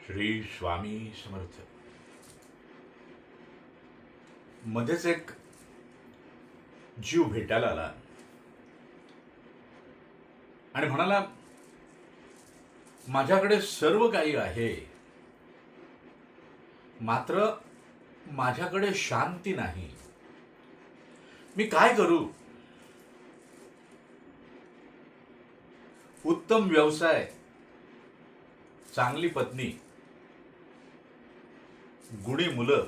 श्री स्वामी समर्थ. मध्येच एक जीव भेटायला आला आणि म्हणाला, माझ्याकडे सर्व काही आहे, मात्र माझ्याकडे शांती नाही. मी काय करू? उत्तम व्यवसाय, चांगली पत्नी, गुणी मुलं,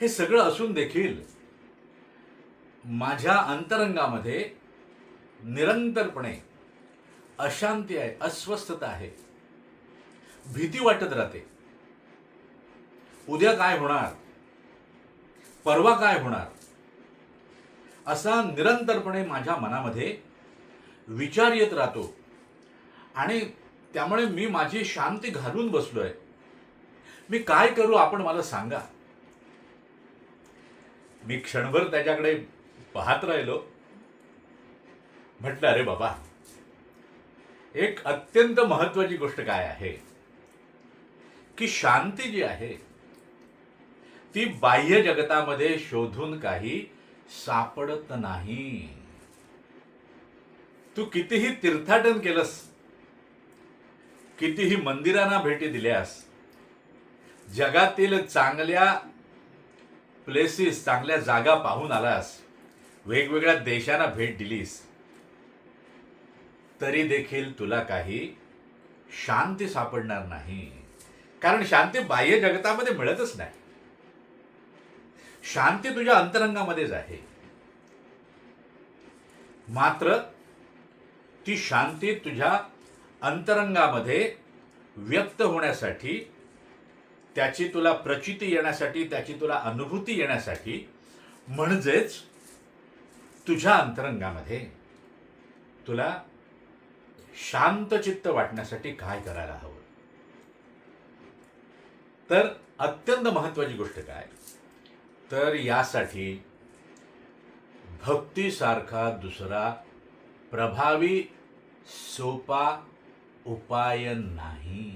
हे सगळं असून देखील माझ्या अंतरंगामध्ये निरंतरपणे अशांती आहे, अस्वस्थता आहे, भीती वाटत राहते. उद्या काय होणार, परवा काय होणार, असा निरंतरपणे माझ्या मनामध्ये विचार येत राहतो आणि त्यामुळे मी माझी शांती घालवून बसलोय. मी काय करू, आपण मला सांगा. मी क्षणभर त्याच्याकडे पाहत राहिलो. म्हटलं, अरे बाबा, एक अत्यंत महत्वाची गोष्ट काय आहे की शांती जी आहे ती बाह्य जगतामध्ये शोधून काही सापडत नाही. तू कितीही तीर्थाटन केलंस, कितीही मंदिरांना भेटी दिल्यास, जगातील चांगल्या प्लेसेस, चांगल्या जागा पाहून आलास, वेगवेगळ्या देशांना भेट दिलीस, तरी देखील तुला काही शांती सापडणार नाही. कारण शांती बाह्य जगतामध्ये मिळतच नाही. शांती तुझ्या अंतरंगामध्येच आहे. मात्र ती शांती तुझ्या अंतरंगामध्ये व्यक्त होण्यासाठी, त्याची तुला प्रचिती येण्यासाठी, त्याची तुला अनुभूती येण्यासाठी, म्हणजेच तुझ्या अंतरंगामध्ये तुला शांतचित्त वाटण्यासाठी काय करायला हवं? तर अत्यंत महत्वाची गोष्ट काय, तर यासाठी भक्तीसारखा दुसरा प्रभावी सोपा उपाय नाही.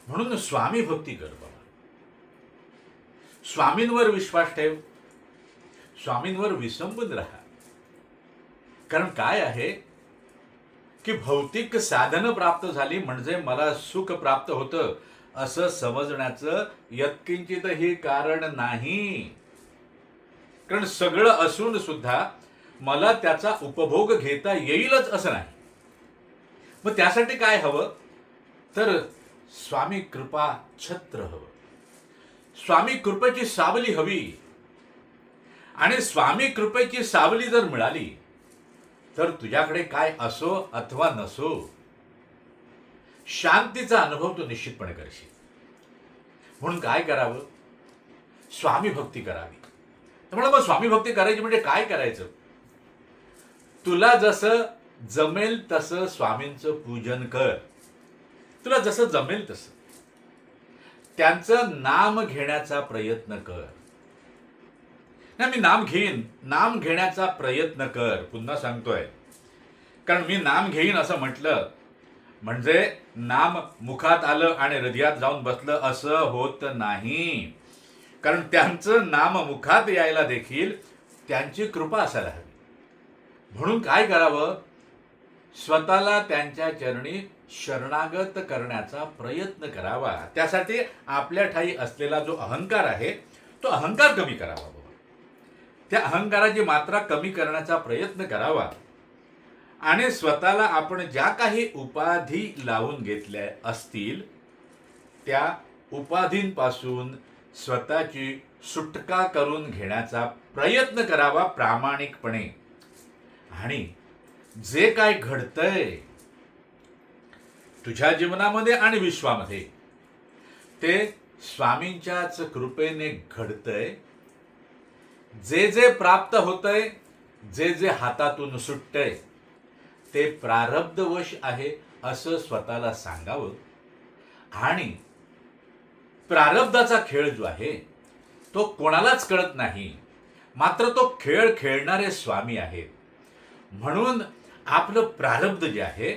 म्हणून स्वामी भक्ती कर बाबा. स्वामींवर विश्वास ठेव, स्वामींवर विसंबून राहा. कारण काय आहे की भौतिक साधनं प्राप्त झाली म्हणजे मला सुख प्राप्त होतं असं समजण्याचं यत्किंचितही कारण नाही. कारण सगळं असून सुद्धा मला त्याचा उपभोग घेता येईलच असं नाही. मग त्यासाठी काय हवं, तर स्वामी कृपा छत्र हवं. स्वामी कृपेची सावली हवी. आणि स्वामी कृपेची सावली जर मिळाली तर तुझ्याकडे काय असो अथवा नसो, शांतीचा अनुभव तू निश्चितपणे करशील. म्हणून काय करावं? स्वामी भक्ती करावी. तर मग स्वामी भक्ती करायची म्हणजे काय करायचं? तुला जसं जमेल तसं स्वामींचं पूजन कर. तुला जसं जमेल तसं त्यांचं नाम घेण्याचा प्रयत्न कर. नाही, मी नाम घेईन, नाम घेण्याचा प्रयत्न कर. पुन्हा सांगतोय, कारण मी नाम घेईन असं म्हटलं म्हणजे नाम मुखात आलं आणि हृदयात जाऊन बसलं असं होत नाही. कारण त्यांचं नाम मुखात यायला देखील त्यांची कृपा असायला हवी. म्हणून काय करावं? स्वतःला त्यांच्या चरणी शरणागत करण्याचा प्रयत्न करावा. त्यासाठी आपल्या ठायी असलेला जो अहंकार आहे तो अहंकार कमी करावा. त्या अहंकाराची मात्रा कमी करण्याचा प्रयत्न करावा आणि स्वतःला आपण ज्या काही उपाधी लावून घेतल्या असतील त्या उपाधींपासून स्वतःची सुटका करून घेण्याचा प्रयत्न करावा प्रामाणिकपणे. आणि जे काय घडतंय तुझ्या जीवनामध्ये आणि विश्वामध्ये ते स्वामींच्याच कृपेने घडतंय. जे जे प्राप्त होतंय, जे जे हातातून सुटतंय ते प्रारब्धवश आहे असं स्वतःला सांगावं. आणि प्रारब्धाचा खेळ जो आहे तो कोणालाच कळत नाही, मात्र तो खेळ खेळणारे स्वामी आहेत. म्हणून आपलं प्रारब्ध जे आहे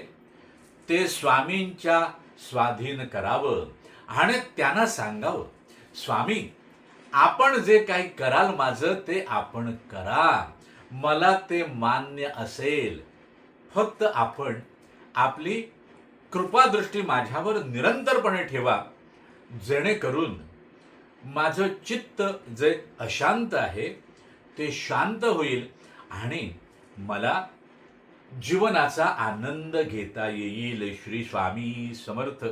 ते स्वामींच्या स्वाधीन करावं आणि त्यांना सांगावं, स्वामी आपण जे काही कराल माझं ते आपण करा, मला ते मान्य असेल, फक्त आपण आपली कृपादृष्टी माझ्यावर निरंतरपणे ठेवा, जेणेकरून माझं चित्त जे अशांत आहे ते शांत होईल आणि मला जीवनाचा आनंद घेता येईल. श्री स्वामी समर्थ.